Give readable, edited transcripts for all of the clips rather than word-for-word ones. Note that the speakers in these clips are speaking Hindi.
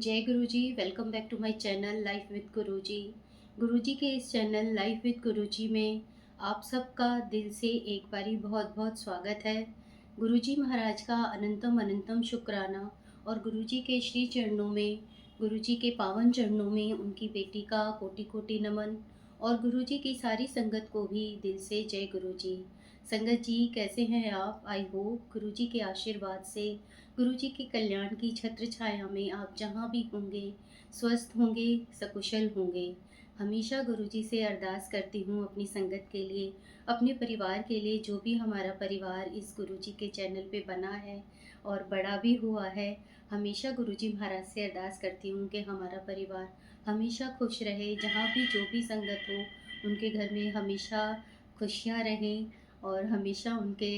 जय Guruji, welcome back to my channel life with Guruji. Guruji के इस चैनल लाइफ विद गुरुजी में आप सबका दिल से एक बारी बहुत बहुत स्वागत है। गुरुजी महाराज का अनंतम अनंतम शुक्राना और गुरुजी के श्री चरणों में, गुरुजी के पावन चरणों में उनकी बेटी का कोटि कोटि नमन और गुरुजी की सारी संगत को भी दिल से जय गुरुजी। संगत जी, कैसे हैं आप? आई होप गुरुजी के आशीर्वाद से, गुरुजी के कल्याण की छत्र छाया में आप जहाँ भी होंगे स्वस्थ होंगे, सकुशल होंगे। हमेशा गुरुजी से अरदास करती हूँ अपनी संगत के लिए, अपने परिवार के लिए, जो भी हमारा परिवार इस गुरुजी के चैनल पे बना है और बड़ा भी हुआ है। हमेशा गुरुजी महाराज से अरदास करती हूँ कि हमारा परिवार हमेशा खुश रहे, जहाँ भी जो भी संगत हो उनके घर में हमेशा खुशियाँ रहें और हमेशा उनके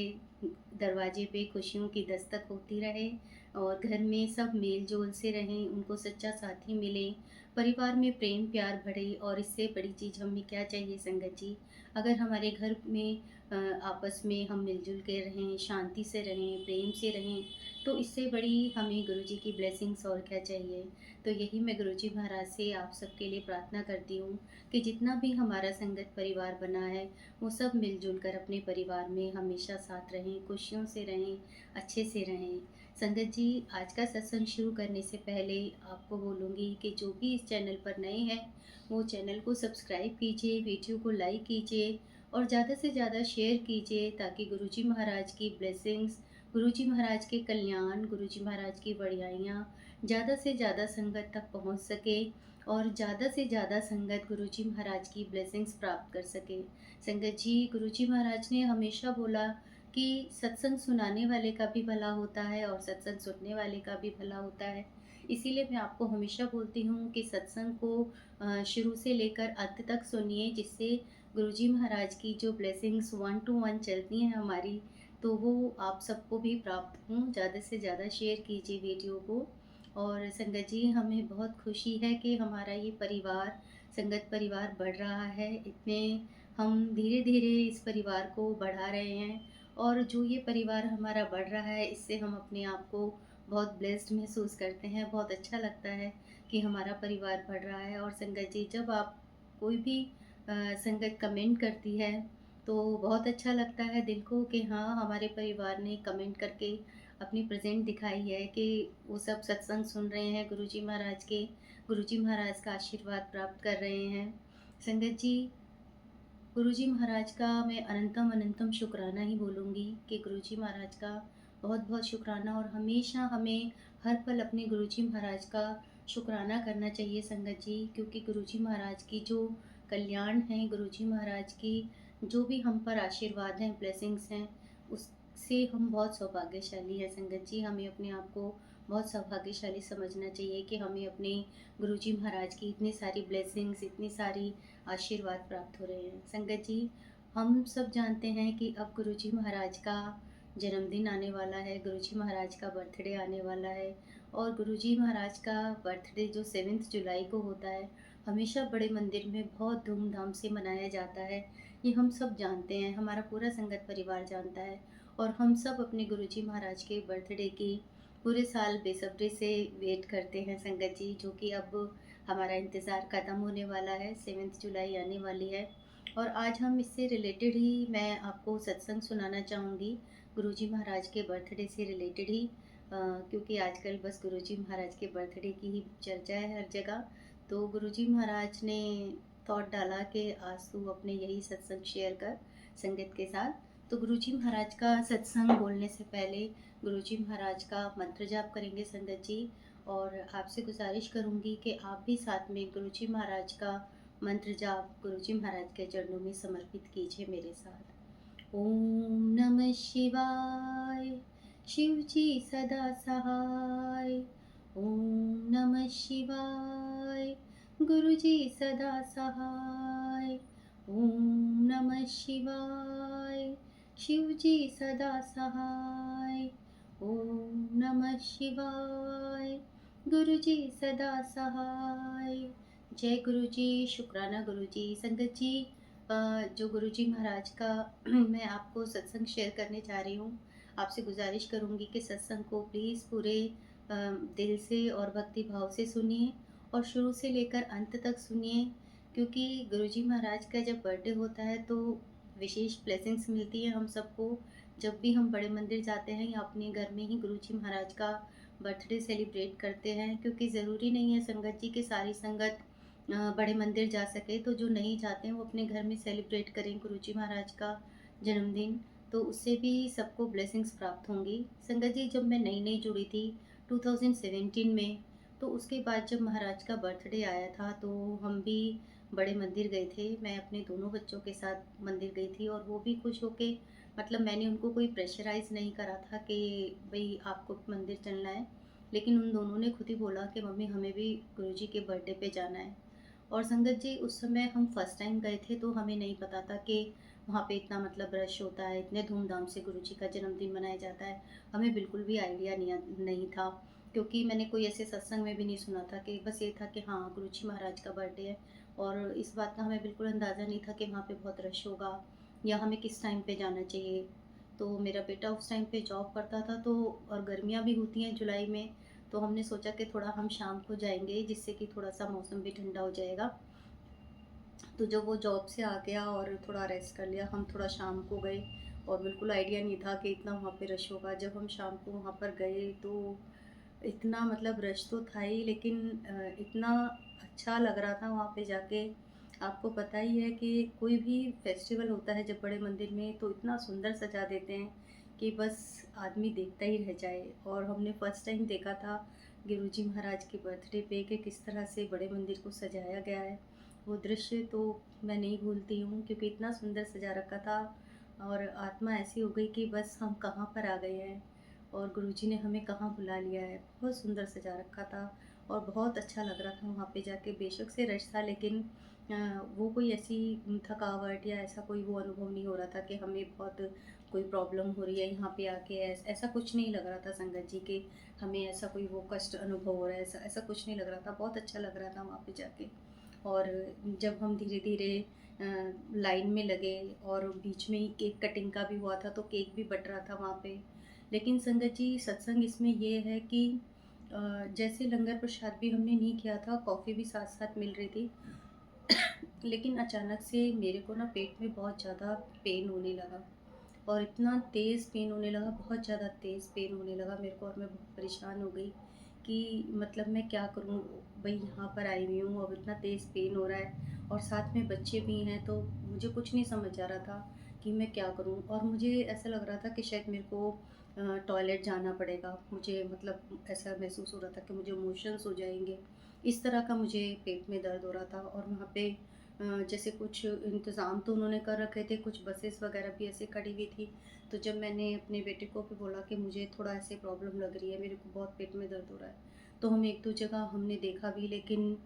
दरवाजे पे खुशियों की दस्तक होती रहे और घर में सब मेल जोल से रहें, उनको सच्चा साथी मिले, परिवार में प्रेम प्यार बढ़े। और इससे बड़ी चीज़ हमें क्या चाहिए संगत जी? अगर हमारे घर में आपस में हम मिलजुल के रहें, शांति से रहें, प्रेम से रहें, तो इससे बड़ी हमें गुरुजी की ब्लेसिंग्स और क्या चाहिए। तो यही मैं गुरुजी महाराज से आप सबके लिए प्रार्थना करती हूँ कि जितना भी हमारा संगत परिवार बना है वो सब मिलजुल कर अपने परिवार में हमेशा साथ रहें, खुशियों से रहें, अच्छे से रहें। संगत जी, आज का सत्संग शुरू करने से पहले आपको बोलूँगी कि जो भी इस चैनल पर नए हैं वो चैनल को सब्सक्राइब कीजिए, वीडियो को लाइक कीजिए और ज़्यादा से ज़्यादा शेयर कीजिए, ताकि गुरुजी महाराज की ब्लेसिंग्स, गुरुजी महाराज के कल्याण, गुरुजी महाराज की बढ़ाइयाँ ज़्यादा से ज़्यादा संगत तक पहुँच सके और ज़्यादा से ज़्यादा संगत गुरुजी महाराज की ब्लेसिंग्स प्राप्त कर सके। संगत जी, गुरुजी महाराज ने हमेशा बोला कि सत्संग सुनाने वाले का भी भला होता है और सत्संग सुनने वाले का भी भला होता है। इसीलिए मैं आपको हमेशा बोलती हूँ कि सत्संग को शुरू से लेकर अंत तक सुनिए, जिससे गुरुजी महाराज की जो ब्लेसिंग्स वन टू वन चलती हैं हमारी, तो वो आप सबको भी प्राप्त हों। ज़्यादा से ज़्यादा शेयर कीजिए वीडियो को। और संगत जी, हमें बहुत खुशी है कि हमारा ये परिवार, संगत परिवार बढ़ रहा है। इतने हम धीरे धीरे इस परिवार को बढ़ा रहे हैं और जो ये परिवार हमारा बढ़ रहा है, इससे हम अपने आप को बहुत ब्लेस्ड महसूस करते हैं। बहुत अच्छा लगता है कि हमारा परिवार बढ़ रहा है। और संगत जी, जब आप कोई भी संगत कमेंट करती है तो बहुत अच्छा लगता है दिल को कि हाँ, हमारे परिवार ने कमेंट करके अपनी प्रेजेंट दिखाई है कि वो सब सत्संग सुन रहे हैं गुरुजी महाराज के, गुरुजी महाराज का आशीर्वाद प्राप्त कर रहे हैं। संगत जी, गुरुजी महाराज का मैं अनंतम अनंतम शुक्राना ही बोलूँगी कि गुरुजी महाराज का बहुत बहुत शुक्राना। और हमेशा हमें हर पल अपने गुरुजी महाराज का शुक्राना करना चाहिए संगत जी, क्योंकि गुरुजी महाराज की जो कल्याण है, गुरुजी महाराज की जो भी हम पर आशीर्वाद हैं, ब्लेसिंग्स हैं, उससे हम बहुत सौभाग्यशाली हैं संगत जी। हमें अपने आप को बहुत सौभाग्यशाली समझना चाहिए कि हमें अपने गुरुजी महाराज की इतनी सारी ब्लेसिंग्स, इतनी सारी आशीर्वाद प्राप्त हो रहे हैं। संगत जी, हम सब जानते हैं कि अब गुरुजी महाराज का जन्मदिन आने वाला है, गुरुजी महाराज का बर्थडे आने वाला है। और गुरुजी महाराज का बर्थडे जो 7 जुलाई को होता है, हमेशा बड़े मंदिर में बहुत धूमधाम से मनाया जाता है। ये हम सब जानते हैं, हमारा पूरा संगत परिवार जानता है। और हम सब अपने गुरुजी महाराज के बर्थडे की पूरे साल बेसब्री से वेट करते हैं संगत जी, जो कि अब हमारा इंतज़ार ख़त्म होने वाला है, 7 जुलाई आने वाली है। और आज हम इससे रिलेटेड ही मैं आपको सत्संग सुनाना चाहूँगी, गुरुजी महाराज के बर्थडे से रिलेटेड ही। क्योंकि आजकल बस गुरुजी महाराज के बर्थडे की ही चर्चा है हर जगह। तो गुरुजी महाराज ने थॉट डाला कि आज तू अपने यही सत्संग शेयर कर संगत के साथ। तो गुरुजी महाराज का सत्संग बोलने से पहले गुरुजी महाराज का मंत्र जाप करेंगे संगत जी। और आपसे गुजारिश करूँगी कि आप भी साथ में गुरुजी महाराज का मंत्र जाप गुरुजी महाराज के चरणों में समर्पित कीजिए मेरे साथ। ओम नमः शिवाय, शिव जी सदा सहाय। ओम नमः शिवाय, गुरु जी सदा सहाय। ओम नमः शिवाय, शिव जी सदा सहाय। ओम नमः शिवाय, गुरु जी सदा सहाय। जय गुरु जी, शुक्राना गुरु जी। संगत जी, जो गुरुजी महाराज का मैं आपको सत्संग शेयर करने जा रही हूँ, आपसे गुजारिश करूँगी कि सत्संग को प्लीज़ पूरे दिल से और भक्ति भाव से सुनिए और शुरू से लेकर अंत तक सुनिए, क्योंकि गुरुजी महाराज का जब बर्थडे होता है तो विशेष ब्लेसिंग्स मिलती है हम सबको। जब भी हम बड़े मंदिर जाते हैं या अपने घर में ही गुरुजी महाराज का बर्थडे सेलिब्रेट करते हैं, क्योंकि ज़रूरी नहीं है संगत जी की सारी संगत बड़े मंदिर जा सके, तो जो नहीं जाते हैं वो अपने घर में सेलिब्रेट करें गुरुजी महाराज का जन्मदिन, तो उससे भी सबको ब्लेसिंग्स प्राप्त होंगी। संगत जी, जब मैं नई-नई जुड़ी थी 2017 में, तो उसके बाद जब महाराज का बर्थडे आया था तो हम भी बड़े मंदिर गए थे। मैं अपने दोनों बच्चों के साथ मंदिर गई थी और वो भी खुश होके, मतलब मैंने उनको कोई प्रेशराइज़ नहीं करा था कि भई आपको मंदिर चलना है। लेकिन उन दोनों ने खुद ही बोला कि मम्मी हमें भी गुरुजी के बर्थडे पे जाना है। और संगत जी, उस समय हम फर्स्ट टाइम गए थे तो हमें नहीं पता था कि वहाँ पे इतना मतलब रश होता है, इतने धूमधाम से गुरुजी का जन्मदिन मनाया जाता है। हमें बिल्कुल भी आइडिया नहीं था, क्योंकि मैंने कोई ऐसे सत्संग में भी नहीं सुना था। कि बस ये था कि हाँ, गुरुजी महाराज का बर्थडे है, और इस बात का हमें बिल्कुल अंदाज़ा नहीं था कि वहाँ पे बहुत रश होगा या हमें किस टाइम पे जाना चाहिए। तो मेरा बेटा उस टाइम पे जॉब करता था, तो और गर्मियाँ भी होती हैं जुलाई में, तो हमने सोचा कि थोड़ा हम शाम को जाएँगे जिससे कि थोड़ा-सा मौसम भी ठंडा हो जाएगा। तो जब वो जॉब से आ गया और थोड़ा रेस्ट कर लिया, हम थोड़ा शाम को गए और बिल्कुल आइडिया नहीं था कि इतना वहाँ पे रश होगा। जब हम शाम को वहाँ पर गए तो इतना मतलब रश तो था ही, लेकिन इतना अच्छा लग रहा था वहाँ पे जाके। आपको पता ही है कि कोई भी फेस्टिवल होता है जब बड़े मंदिर में तो इतना सुंदर सजा देते हैं कि बस आदमी देखता ही रह जाए। और हमने फर्स्ट टाइम देखा था गुरुजी महाराज के बर्थडे पे कि किस तरह से बड़े मंदिर को सजाया गया है। वो दृश्य तो मैं नहीं भूलती हूँ, क्योंकि इतना सुंदर सजा रखा था और आत्मा ऐसी हो गई कि बस हम कहाँ पर आ गए हैं और गुरुजी ने हमें कहाँ बुला लिया है। बहुत सुंदर सजा रखा था और बहुत अच्छा लग रहा था वहाँ पे जाके। बेशक से रश था, लेकिन वो कोई ऐसी थकावट या ऐसा कोई वो अनुभव नहीं हो रहा था कि हमें बहुत कोई प्रॉब्लम हो रही है यहाँ पे आके। ऐसा कुछ नहीं लग रहा था संगत जी कि हमें ऐसा कोई वो कष्ट अनुभव हो रहा है, ऐसा ऐसा कुछ नहीं लग रहा था। बहुत अच्छा लग रहा था वहाँ पे जाके। और जब हम धीरे-धीरे लाइन में लगे और बीच में ही केक कटिंग का भी हुआ था, तो केक भी बँट रहा था वहाँ पे। लेकिन संगत जी, सत्संग इसमें ये है कि जैसे लंगर प्रसाद भी हमने नहीं किया था, कॉफ़ी भी साथ-साथ मिल रही थी। लेकिन अचानक से मेरे को ना पेट में बहुत ज़्यादा पेन होने लगा और इतना तेज़ पेन होने लगा, बहुत ज़्यादा तेज़ पेन होने लगा मेरे को, और मैं बहुत परेशान हो गई कि मतलब मैं क्या करूँ? भई यहाँ पर आई हुई हूँ, अब इतना तेज़ पेन हो रहा है और साथ में बच्चे भी हैं, तो मुझे कुछ नहीं समझ आ रहा था कि मैं क्या करूँ? और मुझे ऐसा लग रहा था कि शायद मेरे को टॉयलेट जाना पड़ेगा। मुझे मतलब ऐसा महसूस हो रहा था कि मुझे मोशंस हो जाएँगे। इस तरह का मुझे पेट में दर्द हो रहा था। और वहाँ पे जैसे कुछ इंतज़ाम तो उन्होंने कर रखे थे, कुछ बसेस वग़ैरह भी ऐसे खड़ी हुई थी। तो जब मैंने अपने बेटे को भी बोला कि मुझे थोड़ा ऐसे प्रॉब्लम लग रही है, मेरे को बहुत पेट में दर्द हो रहा है, तो हम 1-2 जगह हमने देखा भी, लेकिन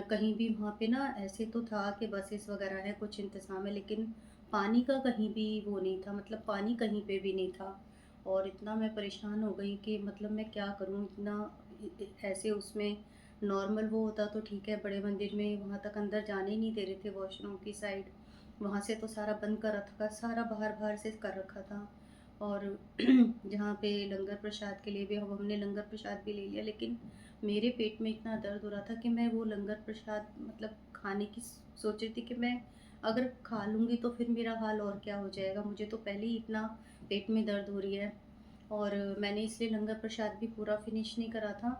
कहीं भी वहाँ पे ना ऐसे तो था कि बसेस वग़ैरह हैं, कुछ इंतज़ाम है, लेकिन पानी का कहीं भी वो नहीं था, मतलब पानी कहीं पे भी नहीं था। और इतना मैं परेशान हो गई कि मतलब मैं क्या करूँ? इतना ऐसे उसमें नॉर्मल वो होता तो ठीक है, बड़े मंदिर में वहाँ तक अंदर जाने ही नहीं दे रहे थे वॉशरूम की साइड। वहाँ से तो सारा बंद कर रखा था, सारा बाहर-बाहर से कर रखा था। और जहाँ पे लंगर प्रसाद के लिए भी अब हमने लंगर प्रसाद भी ले लिया, लेकिन मेरे पेट में इतना दर्द हो रहा था कि मैं वो लंगर प्रसाद मतलब खाने की सोच रही थी कि मैं अगर खा लूँगी तो फिर मेरा हाल और क्या हो जाएगा। मुझे तो पहले ही इतना पेट में दर्द हो रही है। और मैंने इसलिए लंगर प्रसाद भी पूरा फिनिश नहीं करा था।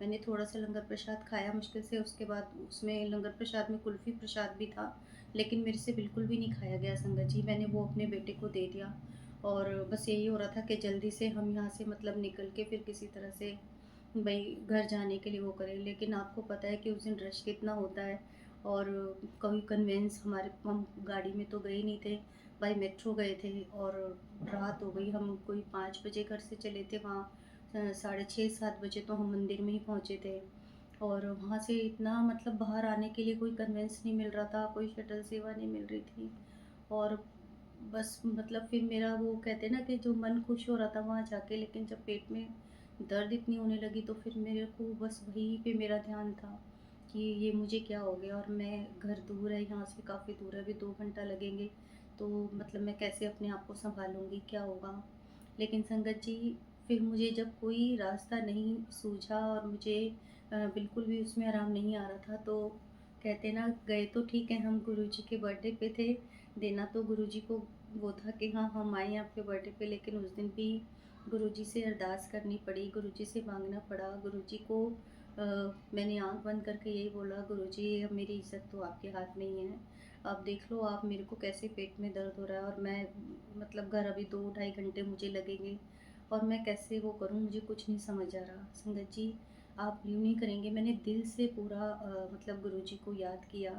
मैंने थोड़ा-सा लंगर प्रसाद खाया मुश्किल से, उसके बाद उसमें लंगर प्रसाद में कुल्फ़ी प्रसाद भी था, लेकिन मेरे से बिल्कुल भी नहीं खाया गया संगत जी। मैंने वो अपने बेटे को दे दिया और बस यही हो रहा था कि जल्दी से हम यहाँ से मतलब निकल के फिर किसी तरह से भई घर जाने के लिए वो करें। लेकिन आपको पता है कि उस दिन रश कितना होता है और कोई कन्वेंस हमारे हम गाड़ी में तो गए नहीं थे, बाय मेट्रो गए थे। और रात हो गई, हम कोई 5 बजे घर से चले थे, वहाँ साढ़े 6-7 बजे तो हम मंदिर में ही पहुँचे थे। और वहाँ से इतना मतलब बाहर आने के लिए कोई कन्वेंस नहीं मिल रहा था, कोई शटल सेवा नहीं मिल रही थी। और बस मतलब फिर मेरा वो कहते हैं ना कि जो मन खुश हो रहा था वहाँ जाके, लेकिन जब पेट में दर्द इतनी होने लगी तो फिर मेरे को बस वहीं पे मेरा ध्यान था कि ये मुझे क्या हो गया। और मैं घर दूर है, यहाँ से काफ़ी दूर है, अभी 2 घंटा लगेंगे, तो मतलब मैं कैसे अपने आप को सँभालूँगी, क्या होगा? लेकिन संगत जी, फिर मुझे जब कोई रास्ता नहीं सूझा और मुझे बिल्कुल भी उसमें आराम नहीं आ रहा था, तो कहते ना, गए तो ठीक है, हम गुरुजी के बर्थडे पे थे, देना तो गुरुजी को वो था कि हाँ, हम आएँ आपके बर्थडे पे, लेकिन उस दिन भी गुरुजी से अरदास करनी पड़ी, गुरुजी से माँगना पड़ा। गुरुजी को मैंने आँख बंद करके यही बोला, गुरुजी अब मेरी इज़्ज़त तो आपके हाथ में ही है। अब देख लो आप, मेरे को कैसे पेट में दर्द हो रहा है और मैं मतलब घर अभी 2 ढाई घंटे मुझे लगेंगे और मैं कैसे वो करूँ, मुझे कुछ नहीं समझ आ रहा। संगत जी, आप बिलीव नहीं करेंगे, मैंने दिल से पूरा मतलब गुरुजी को याद किया,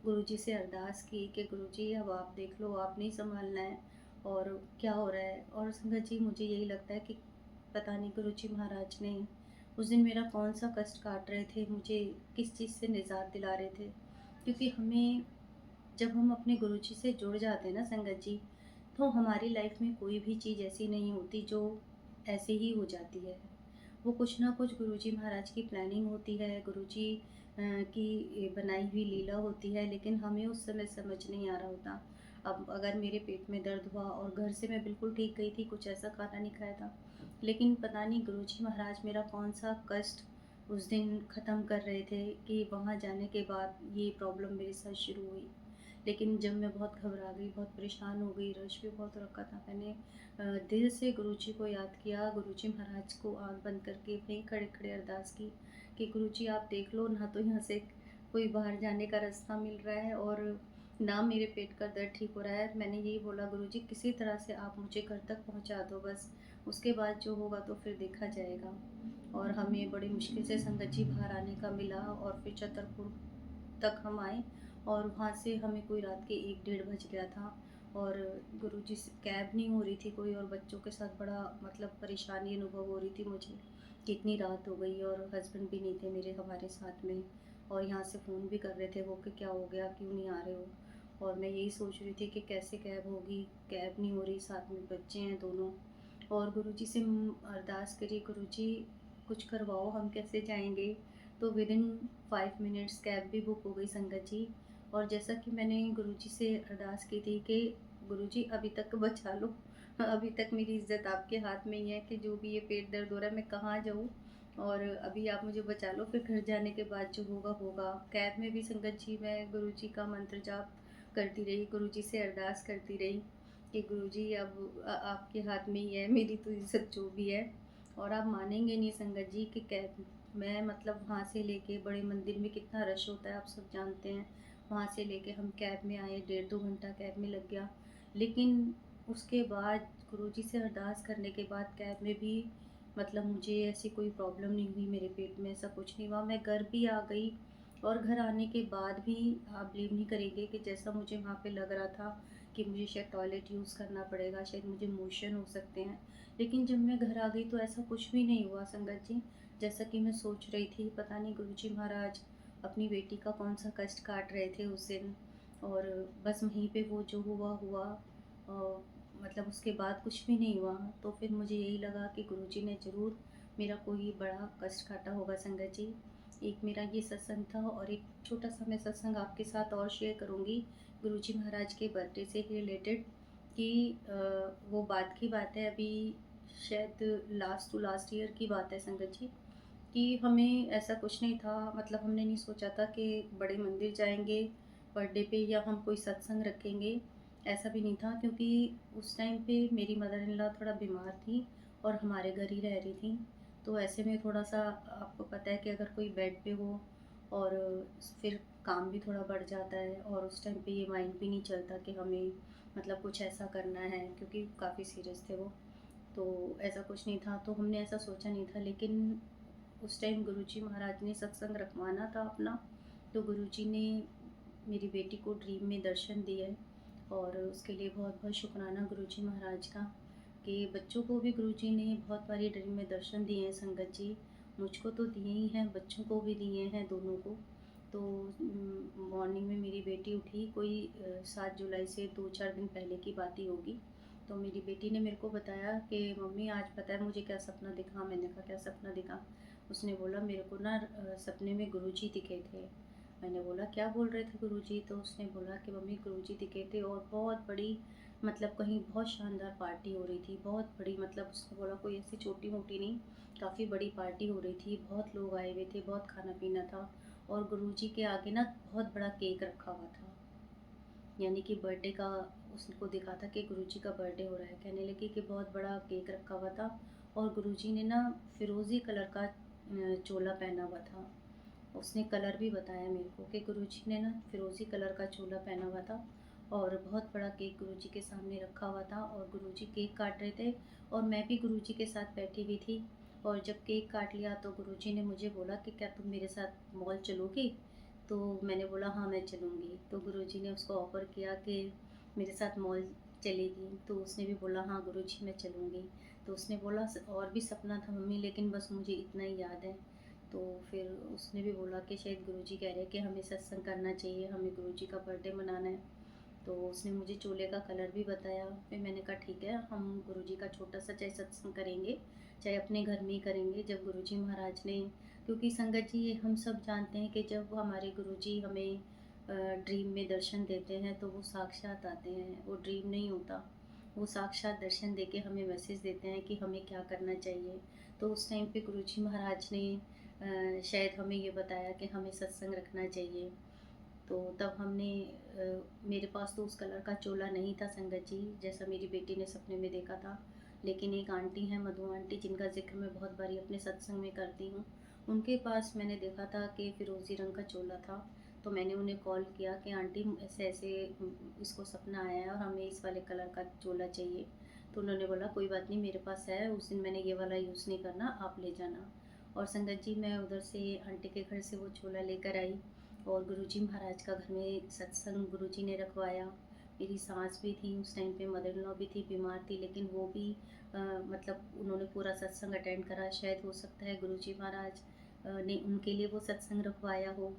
गुरुजी से अरदास की कि गुरुजी अब आप देख लो, आपने ही सँभालना है और क्या हो रहा है। और संगत जी, मुझे यही लगता है कि पता नहीं गुरुजी महाराज ने उस दिन मेरा कौन-सा कष्ट काट रहे थे, मुझे किस चीज़ से निजात दिला रहे थे। क्योंकि हमें, जब हम अपने गुरुजी से जुड़ जाते हैं ना संगत जी, तो हमारी लाइफ में कोई भी चीज़ ऐसी नहीं होती जो ऐसे ही हो जाती है। वो कुछ ना कुछ गुरुजी महाराज की प्लानिंग होती है, गुरुजी की बनाई हुई लीला होती है, लेकिन हमें उस समय समझ नहीं आ रहा होता। अब अगर मेरे पेट में दर्द हुआ और घर से मैं बिल्कुल ठीक गई थी, कुछ ऐसा खाना नहीं खाया था, लेकिन पता नहीं गुरुजी महाराज मेरा कौन-सा कष्ट उस दिन ख़त्म कर रहे थे कि वहाँ जाने के बाद ये प्रॉब्लम मेरे साथ शुरू हुई। लेकिन जब मैं बहुत घबरा गई, बहुत परेशान हो गई, रश भी बहुत रखा था, मैंने दिल से गुरुजी को याद किया, गुरुजी महाराज को आँख बंद करके वहीं खड़े-खड़े अरदास की कि गुरुजी आप देख लो, ना तो यहाँ से कोई बाहर जाने का रास्ता मिल रहा है और ना मेरे पेट का दर्द ठीक हो रहा है। मैंने यही बोला, गुरुजी किसी तरह से आप मुझे घर तक पहुँचा दो बस, उसके बाद जो होगा तो फिर देखा जाएगा। और हमें बड़ी मुश्किल से संगत जी बाहर आने का मिला और फिर छतरपुर तक हम आए और वहाँ से हमें कोई रात के 1 डेढ़ बज गया था और गुरुजी से कैब नहीं हो रही थी कोई, और बच्चों के साथ बड़ा मतलब परेशानी अनुभव हो रही थी मुझे कि इतनी रात हो गई और हस्बैंड भी नहीं थे मेरे हमारे साथ में, और यहाँ से फ़ोन भी कर रहे थे वो कि क्या हो गया, क्यों नहीं आ रहे हो। और मैं यही सोच रही थी कि कैसे कैब होगी, कैब नहीं हो रही, साथ में बच्चे हैं दोनों। और गुरुजी से अरदास करी, गुरुजी कुछ करवाओ, हम कैसे जाएंगे। तो विदिन 5 मिनट्स कैब भी बुक हो गई संगत जी। और जैसा कि मैंने गुरुजी से अरदास की थी कि गुरुजी अभी तक बचा लो, अभी तक मेरी इज़्ज़त आपके हाथ में ही है कि जो भी ये पेट दर्द हो रहा है मैं कहाँ जाऊँ, और अभी आप मुझे बचा लो, फिर घर जाने के बाद जो होगा होगा। कैब में भी संगत जी मैं गुरुजी का मंत्र जाप करती रही, गुरुजी से अरदास करती रही कि गुरुजी अब आपके हाथ में ही है, मेरी तो इज़्ज़त जो भी है। और आप मानेंगे नहीं संगत जी कि कैब मैं मतलब वहाँ से लेके, बड़े मंदिर में कितना रश होता है आप सब जानते हैं, वहाँ से लेके हम कैब में आए, डेढ़ 2 घंटा कैब में लग गया। लेकिन उसके बाद गुरुजी से अरदास करने के बाद कैब में भी मतलब मुझे ऐसी कोई प्रॉब्लम नहीं हुई, मेरे पेट में ऐसा कुछ नहीं हुआ। मैं घर भी आ गई और घर आने के बाद भी आप बिलीव नहीं करेंगे कि जैसा मुझे वहाँ पे लग रहा था कि मुझे शायद टॉयलेट यूज़ करना पड़ेगा, शायद मुझे मोशन हो सकते हैं। लेकिन जब मैं घर आ गई तो ऐसा कुछ भी नहीं हुआ संगत जी, जैसा कि मैं सोच रही थी। पता नहीं गुरुजी महाराज अपनी बेटी का कौन-सा कष्ट काट रहे थे उस दिन, और बस वहीं पे वो जो हुआ हुआ, मतलब उसके बाद कुछ भी नहीं हुआ। तो फिर मुझे यही लगा कि गुरुजी ने ज़रूर मेरा कोई बड़ा कष्ट काटा होगा संगत जी। एक मेरा ये सत्संग था और एक छोटा-सा मैं सत्संग आपके साथ और शेयर करूँगी गुरुजी महाराज के बर्थडे से रिलेटेड कि वो बात की बात है, अभी शायद लास्ट टू लास्ट ईयर की बात है संगत जी, कि हमें ऐसा कुछ नहीं था, मतलब हमने नहीं सोचा था कि बड़े मंदिर जाएँगे बर्थडे पे या हम कोई सत्संग रखेंगे, ऐसा भी नहीं था। क्योंकि उस टाइम पे मेरी मदर इन लॉ थोड़ा बीमार थी और हमारे घर ही रह रही थी। तो ऐसे में थोड़ा-सा, आपको पता है कि अगर कोई बेड पे हो और फिर काम भी थोड़ा बढ़ जाता है, और उस टाइम पे ये माइंड भी नहीं चलता कि हमें मतलब कुछ ऐसा करना है, क्योंकि काफ़ी सीरियस थे वो। तो ऐसा कुछ नहीं था, तो हमने ऐसा सोचा नहीं था। लेकिन उस टाइम गुरुजी महाराज ने सत्संग रखवाना था अपना, तो गुरुजी ने मेरी बेटी को ड्रीम में दर्शन दिए, और उसके लिए बहुत-बहुत शुक्राना गुरुजी महाराज का कि बच्चों को भी गुरुजी ने बहुत बारी ड्रीम में दर्शन दिए हैं संगत जी। मुझको तो दिए ही हैं, बच्चों को भी दिए हैं दोनों को। तो मॉर्निंग में मेरी बेटी उठी, कोई 7 जुलाई से 2-4 दिन पहले की बात ही होगी। तो मेरी बेटी ने मेरे को बताया कि मम्मी आज पता है मुझे क्या सपना दिखा? मैंने कहा क्या सपना दिखा? उसने बोला मेरे को ना सपने में गुरुजी दिखे थे। मैंने बोला क्या बोल रहे थे गुरुजी? तो उसने बोला कि मम्मी गुरुजी दिखे थे और बहुत बड़ी मतलब कहीं बहुत शानदार पार्टी हो रही थी, बहुत बड़ी, मतलब उसने बोला कोई ऐसी छोटी-मोटी नहीं, काफ़ी बड़ी पार्टी हो रही थी, बहुत लोग आए हुए थे, बहुत खाना-पीना था और गुरुजी के आगे ना बहुत बड़ा केक रखा हुआ था। यानी कि बर्थडे का उसको दिखा था कि गुरुजी का बर्थडे हो रहा है। कहने लगी कि बहुत बड़ा केक रखा हुआ था और गुरुजी ने ना फिरोज़ी कलर का चोला पहना हुआ था। उसने कलर भी बताया मेरे को कि गुरुजी ने ना फिरोज़ी कलर का चोला पहना हुआ था और बहुत बड़ा केक गुरुजी के सामने रखा हुआ था और गुरुजी केक काट रहे थे और मैं भी गुरुजी के साथ बैठी हुई थी। और जब केक काट लिया तो गुरुजी ने मुझे बोला कि क्या तुम मेरे साथ मॉल चलोगी? तो मैंने बोला हाँ, मैं चलूँगी। तो गुरुजी ने उसको ऑफ़र किया कि मेरे साथ मॉल चलेगी? तो उसने भी बोला हाँ गुरुजी, मैं चलूँगी। तो उसने बोला और भी सपना था मम्मी, लेकिन बस मुझे इतना ही याद है। तो फिर उसने भी बोला कि शायद गुरुजी कह रहे हैं कि हमें सत्संग करना चाहिए, हमें गुरुजी का बर्थडे मनाना है। तो उसने मुझे चोले का कलर भी बताया। फिर मैंने कहा ठीक है, हम गुरुजी का छोटा-सा चाहे सत्संग करेंगे, चाहे अपने घर में ही करेंगे जब गुरुजी महाराज ने, क्योंकि संगत जी ये हम सब जानते हैं कि जब हमारे गुरुजी हमें ड्रीम में दर्शन देते हैं तो वो साक्षात आते हैं, वो ड्रीम नहीं होता। वो साक्षात दर्शन देके हमें मैसेज देते हैं कि हमें क्या करना चाहिए। तो उस टाइम पे गुरुजी महाराज ने शायद हमें ये बताया कि हमें सत्संग रखना चाहिए। तो तब हमने मेरे पास तो उस कलर का चोला नहीं था संगत जी, जैसा मेरी बेटी ने सपने में देखा था। लेकिन एक आंटी हैं मधु आंटी, जिनका ज़िक्र मैं बहुत बारी अपने सत्संग में करती हूँ, उनके पास मैंने देखा था कि फ़िरोज़ी रंग का चोला था। तो मैंने उन्हें कॉल किया कि आंटी ऐसे-ऐसे इसको सपना आया है और हमें इस वाले कलर का चोला चाहिए। तो उन्होंने बोला कोई बात नहीं, मेरे पास है, उस दिन मैंने ये वाला यूज़ नहीं करना, आप ले जाना। और संगत जी मैं उधर से आंटी के घर से वो चोला लेकर आई और गुरुजी महाराज का घर में सत्संग गुरुजी ने रखवाया। मेरी सास भी थी उस टाइम पे, मदर इन लॉ भी थी, बीमार थी, लेकिन वो भी मतलब उन्होंने पूरा सत्संग अटेंड करा। शायद हो सकता है गुरुजी महाराज ने उनके लिए वो सत्संग रखवाया हो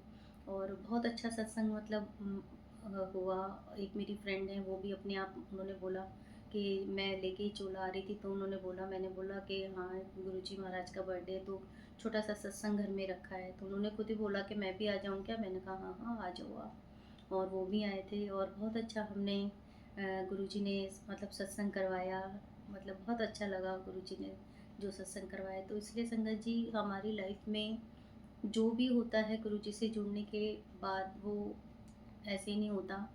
और बहुत अच्छा सत्संग मतलब हुआ। एक मेरी फ्रेंड है, वो भी अपने आप उन्होंने बोला कि मैं लेके ही चोला आ रही थी, तो उन्होंने बोला, मैंने बोला कि हाँ गुरुजी महाराज का बर्थडे है तो छोटा-सा सत्संग घर में रखा है। तो उन्होंने खुद ही बोला कि मैं भी आ जाऊँ क्या? मैंने कहा हाँ, हाँ, आ जाओ आप। और वो भी आए थे और बहुत अच्छा हमने गुरुजी ने मतलब सत्संग करवाया। मतलब बहुत अच्छा लगा गुरुजी ने जो सत्संग करवाया। तो इसलिए संगत जी हमारी लाइफ में जो भी होता है गुरुजी से जुड़ने के बाद वो ऐसे नहीं होता।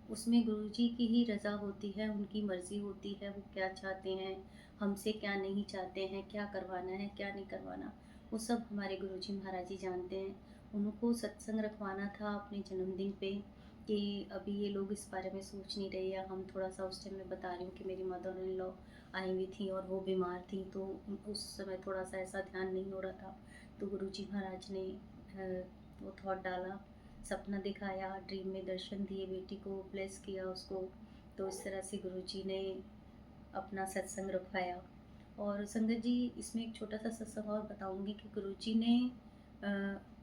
उसमें गुरुजी की ही रज़ा होती है, उनकी मर्ज़ी होती है, वो क्या चाहते हैं, हमसे क्या नहीं चाहते हैं, क्या करवाना है, क्या नहीं करवाना, वो सब हमारे गुरुजी महाराज ही जानते हैं। उनको सत्संग रखवाना था अपने जन्मदिन पे कि अभी ये लोग इस बारे में सोच नहीं रहे, या हम थोड़ा-सा उस टाइम मैं बता रही हूँ कि मेरी मदर इन लॉ आई हुई थी और वो बीमार थी, तो उस समय थोड़ा-सा ऐसा ध्यान नहीं हो रहा था। तो गुरुजी महाराज ने वो थॉट डाला, सपना दिखाया, ड्रीम में दर्शन दिए, बेटी को ब्लेस किया उसको। तो इस तरह से गुरुजी ने अपना सत्संग रखवाया। और संगत जी इसमें एक छोटा-सा सत्संग और बताऊँगी कि गुरुजी ने अ,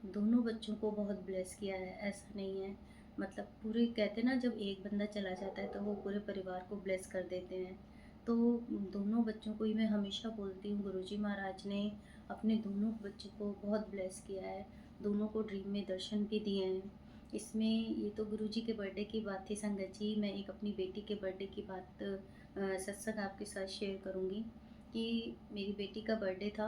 दोनों बच्चों को बहुत ब्लेस किया है, ऐसा नहीं है। मतलब पूरे कहते हैं ना, जब एक बंदा चला जाता है तो वो पूरे परिवार को ब्लेस कर देते हैं। तो दोनों बच्चों को ही मैं हमेशा बोलती हूँ, गुरुजी महाराज ने अपने दोनों बच्चों को बहुत ब्लेस किया है, दोनों को ड्रीम में दर्शन भी दिए हैं। इसमें ये तो गुरुजी के बर्थडे की बात थी संगत जी, मैं एक अपनी बेटी के बर्थडे की बात सत्संग आपके साथ शेयर करूँगी कि मेरी बेटी का बर्थडे था।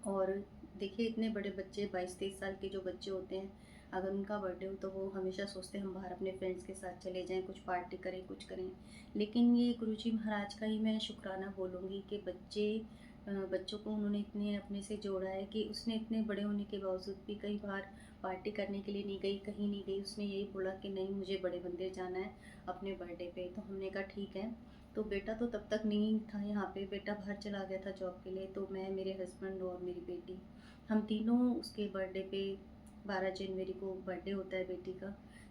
और देखिए इतने बड़े बच्चे 22-23 साल के जो बच्चे होते हैं, अगर उनका बर्थडे हो तो वो हमेशा सोचते हैं हम बाहर अपने फ्रेंड्स के साथ चले जाएँ, कुछ पार्टी करें, कुछ करें। लेकिन ये गुरुजी महाराज का ही मैं शुक्राना बोलूँगी कि बच्चों को उन्होंने इतने अपने से जोड़ा है कि उसने इतने बड़े होने के बावजूद भी कई बार पार्टी करने के लिए नहीं गई, कहीं नहीं गई। उसने यही बोला कि नहीं, मुझे बड़े मंदिर जाना है अपने बर्थडे पे। तो हमने कहा ठीक है। तो बेटा तो तब तक नहीं था यहाँ पे, बेटा बाहर चला गया था जॉब के लिए, तो मैं, मेरे हस्बैंड और मेरी बेटी, हम तीनों उसके बर्थडे पे, 12 जनवरी को बर्थडे होता है बेटी का,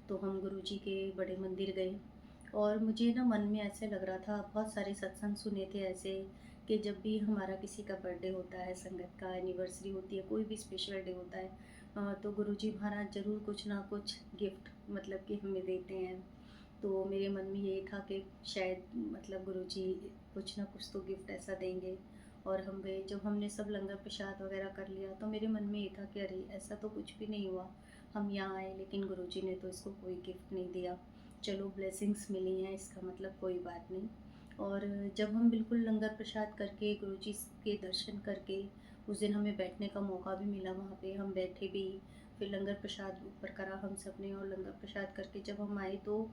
तो हम गुरुजी के बड़े मंदिर गए। और मुझे ना मन में ऐसे लग रहा था, बहुत सारे सत्संग सुने थे ऐसे कि जब भी हमारा किसी का बर्थडे होता है, संगत का एनिवर्सरी होती है, कोई भी स्पेशल डे होता है, तो गुरुजी महाराज ज़रूर कुछ ना कुछ गिफ्ट मतलब कि हमें देते हैं। तो मेरे मन में यही था कि शायद मतलब गुरुजी कुछ ना कुछ तो गिफ्ट ऐसा देंगे। और हम गए, जब हमने सब लंगर प्रसाद वगैरह कर लिया तो मेरे मन में ये था कि अरे ऐसा तो कुछ भी नहीं हुआ, हम यहाँ आए लेकिन गुरुजी ने तो इसको कोई गिफ्ट नहीं दिया। चलो ब्लेसिंग्स मिली हैं, इसका मतलब कोई बात नहीं। और जब हम बिल्कुल लंगर प्रसाद करके गुरुजी के दर्शन करके, उस दिन हमें बैठने का मौका भी मिला, वहाँ पे हम बैठे भी, फिर लंगर प्रसाद ऊपर करा हम सब ने, और लंगर प्रसाद करके जब हम आए तो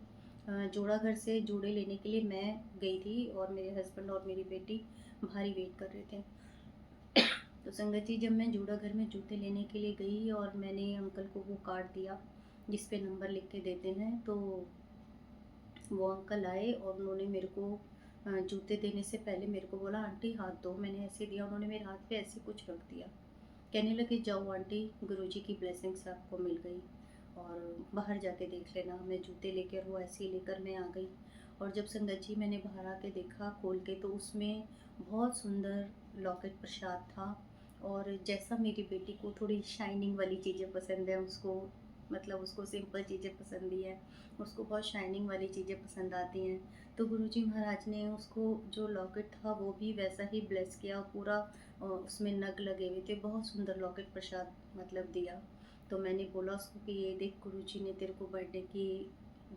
जोड़ा घर से जूड़े लेने के लिए मैं गई थी, और मेरे हस्बैंड और मेरी बेटी भारी वेट कर रहे थे। तो संगत जी, जब मैं जूड़ा घर में जूते लेने के लिए गई और मैंने अंकल को वो कार्ड दिया जिस पे नंबर लिख के देते हैं, तो वो अंकल आए और उन्होंने मेरे को जूते देने से पहले मेरे को बोला, आंटी हाथ दो। मैंने ऐसे दिया, उन्होंने मेरे हाथ पे ऐसे कुछ रख दिया, कहने लगे जाओ आंटी, गुरुजी की ब्लेसिंग्स आपको मिल गई और बाहर जाके देख लेना। मैं जूते लेकर, वो ऐसे ही लेकर मैं आ गई, और जब संगत जी मैंने बाहर आके देखा खोल के, तो उसमें बहुत सुंदर लॉकेट प्रसाद था। और जैसा मेरी बेटी को थोड़ी शाइनिंग वाली चीज़ें पसंद है, उसको मतलब उसको सिंपल चीज़ें पसंद ही है, उसको बहुत शाइनिंग वाली चीज़ें पसंद आती हैं। तो गुरुजी महाराज ने उसको जो लॉकेट था वो भी वैसा ही ब्लेस किया, पूरा उसमें नग लगे हुए थे, बहुत सुंदर लॉकेट प्रसाद मतलब दिया। तो मैंने बोला उसको कि ये देख, गुरुजी ने तेरे को बर्थडे की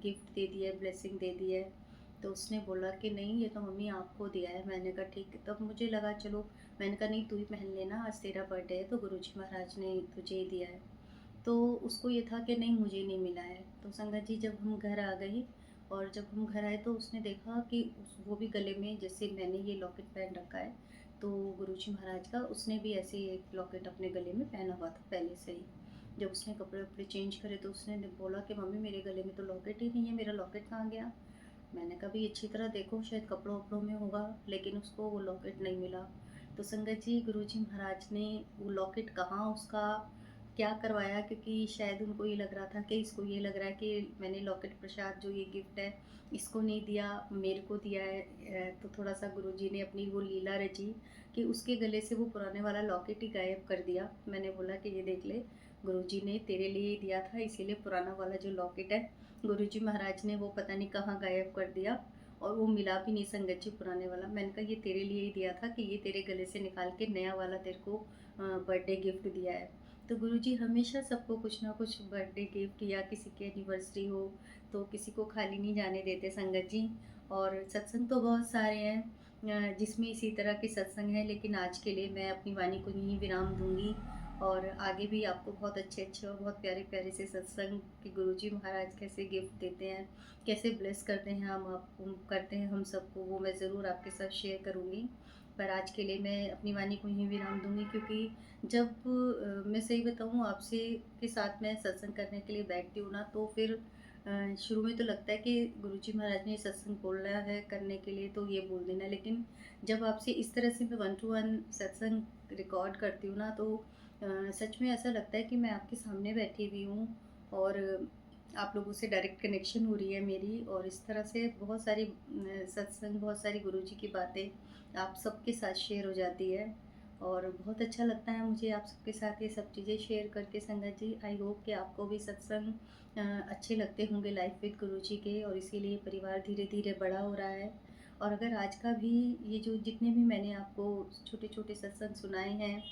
गिफ्ट दे दिया है, ब्लेसिंग दे दी है। तो उसने बोला कि नहीं, ये तो मम्मी आपको दिया है। मैंने कहा ठीक है। तब मुझे लगा चलो, मैंने कहा नहीं, तू ही पहन लेना, आज तेरा बर्थडे है तो गुरुजी महाराज ने तुझे ही दिया है। तो उसको ये था कि नहीं, मुझे नहीं मिला है। तो संगत जी, जब हम घर आ गए और जब हम घर आए तो उसने देखा कि वो भी गले में, जैसे मैंने ये लॉकेट पहन रखा है, तो गुरुजी महाराज का उसने भी ऐसे ही एक लॉकेट अपने गले में पहना हुआ था पहले से ही। जब उसने कपड़े वपड़े चेंज करे तो उसने बोला कि मम्मी, मेरे गले में तो लॉकेट ही नहीं है, मेरा लॉकेट कहाँ गया। मैंने कहा भी अच्छी तरह देखो, शायद कपड़ों वपड़ों में होगा, लेकिन उसको वो लॉकेट नहीं मिला। तो संगत जी, गुरुजी महाराज ने वो लॉकेट कहाँ उसका क्या करवाया, क्योंकि शायद उनको ये लग रहा था कि इसको ये लग रहा है कि मैंने लॉकेट प्रसाद जो ये गिफ्ट है इसको नहीं दिया, मेरे को दिया है। तो थोड़ा सा गुरुजी ने अपनी वो लीला रची कि उसके गले से वो पुराने वाला लॉकेट ही गायब कर दिया। मैंने बोला कि ये देख ले, गुरुजी ने तेरे लिए ही दिया था, इसीलिए पुराना वाला जो लॉकेट है गुरुजी महाराज ने वो पता नहीं कहाँ गायब कर दिया, और वो मिला भी नहीं संगत जी पुराने वाला। मैंने कहा ये तेरे लिए ही दिया था कि ये तेरे गले से निकाल के नया वाला तेरे को बर्थडे गिफ्ट दिया है। तो गुरुजी हमेशा सबको कुछ ना कुछ बर्थडे गिफ्ट या किसी की एनिवर्सरी हो तो किसी को खाली नहीं जाने देते संगत जी। और सत्संग तो बहुत सारे हैं, जिसमें इसी तरह के सत्संग हैं, लेकिन आज के लिए मैं अपनी वाणी को यहीं विराम दूंगी। और आगे भी आपको बहुत अच्छे अच्छे और बहुत प्यारे प्यारे से सत्संग कि गुरुजी महाराज कैसे गिफ्ट देते हैं, कैसे ब्लेस करते हैं, हम आप करते हैं हम सबको, वो मैं ज़रूर आपके साथ शेयर करूँगी। पर आज के लिए मैं अपनी वाणी को यहीं विराम दूंगी, क्योंकि जब मैं सही बताऊँ आपसे के साथ मैं सत्संग करने के लिए बैठती हूँ ना, तो फिर शुरू में तो लगता है कि गुरुजी महाराज ने सत्संग बोला है करने के लिए तो ये बोल देना, लेकिन जब आपसे इस तरह से मैं 1 टू 1 सत्संग रिकॉर्ड करती हूँ ना, तो सच में ऐसा लगता है कि मैं आपके सामने बैठी हुई हूँ, और आप लोगों से डायरेक्ट कनेक्शन हो रही है मेरी, और इस तरह से बहुत सारी सत्संग, बहुत सारी गुरुजी की बातें आप सबके साथ शेयर हो जाती है। और बहुत अच्छा लगता है मुझे आप सबके साथ ये सब चीज़ें शेयर करके संगत जी। आई होप कि आपको भी सत्संग अच्छे लगते होंगे लाइफ विद गुरुजी के, और इसीलिए परिवार धीरे धीरे बड़ा हो रहा है। और अगर आज का भी ये जो जितने भी मैंने आपको छोटे छोटे सत्संग सुनाए हैं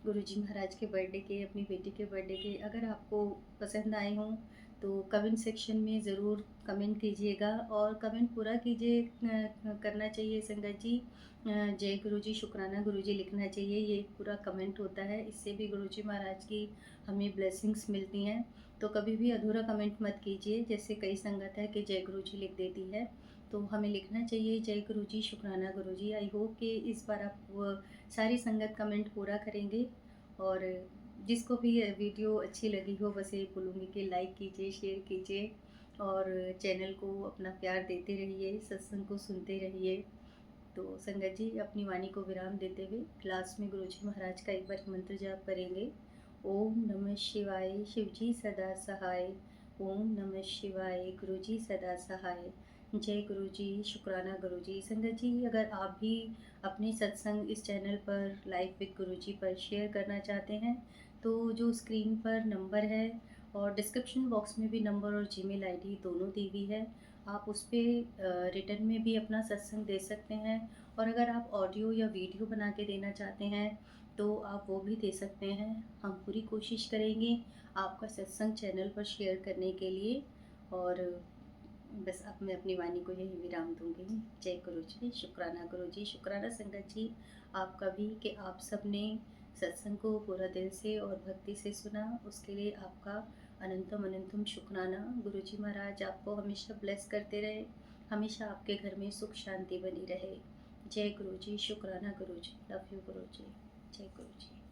गुरुजी महाराज के बर्थडे के, अपनी बेटी के बर्थडे के, अगर आपको पसंद आए हों तो कमेंट सेक्शन में ज़रूर कमेंट कीजिएगा, और कमेंट पूरा कीजिए, करना चाहिए संगत जी। जय गुरुजी, शुक्राना गुरुजी लिखना चाहिए, ये पूरा कमेंट होता है, इससे भी गुरुजी महाराज की हमें ब्लेसिंग्स मिलती हैं। तो कभी भी अधूरा कमेंट मत कीजिए, जैसे कई संगत है कि जय गुरुजी लिख देती है, तो हमें लिखना चाहिए जय गुरुजी, शुक्राना गुरुजी। आई होप कि इस बार आप सारी संगत कमेंट पूरा करेंगे। और जिसको भी ये वीडियो अच्छी लगी हो, बस यही बोलूँगी कि लाइक कीजिए, शेयर कीजिए, और चैनल को अपना प्यार देते रहिए, सत्संग को सुनते रहिए। तो संगत जी, अपनी वाणी को विराम देते हुए लास्ट में गुरुजी महाराज का एक बार मंत्र जाप करेंगे। ओम नमः शिवाय, शिवजी सदा सहाय। ओम नमः शिवाय, गुरुजी सदा सहाय। जय गुरुजी, शुक्राना गुरुजी। संगत जी, अगर आप भी अपने सत्संग इस चैनल पर लाइफ विद गुरुजी पर शेयर करना चाहते हैं, तो जो स्क्रीन पर नंबर है और डिस्क्रिप्शन बॉक्स में भी नंबर और जीमेल आईडी दोनों दी हुई है, आप उस पर रिटर्न में भी अपना सत्संग दे सकते हैं। और अगर आप ऑडियो या वीडियो बना के देना चाहते हैं तो आप वो भी दे सकते हैं। हम पूरी कोशिश करेंगे आपका सत्संग चैनल पर शेयर करने के लिए। और बस अब मैं अपनी वाणी को यही विराम दूंगी। जय गुरु जी, शुक्राना गुरु जी, शुक्राना संगत जी आपका भी कि आप सब ने सत्संग को पूरा दिल से और भक्ति से सुना। उसके लिए आपका अनंतम अनंतम शुक्राना। गुरु जी महाराज आपको हमेशा ब्लेस करते रहे, हमेशा आपके घर में सुख शांति बनी रहे। जय गुरु जी, शुक्राना गुरु जी, लव यू गुरु जी, जय गुरु जी।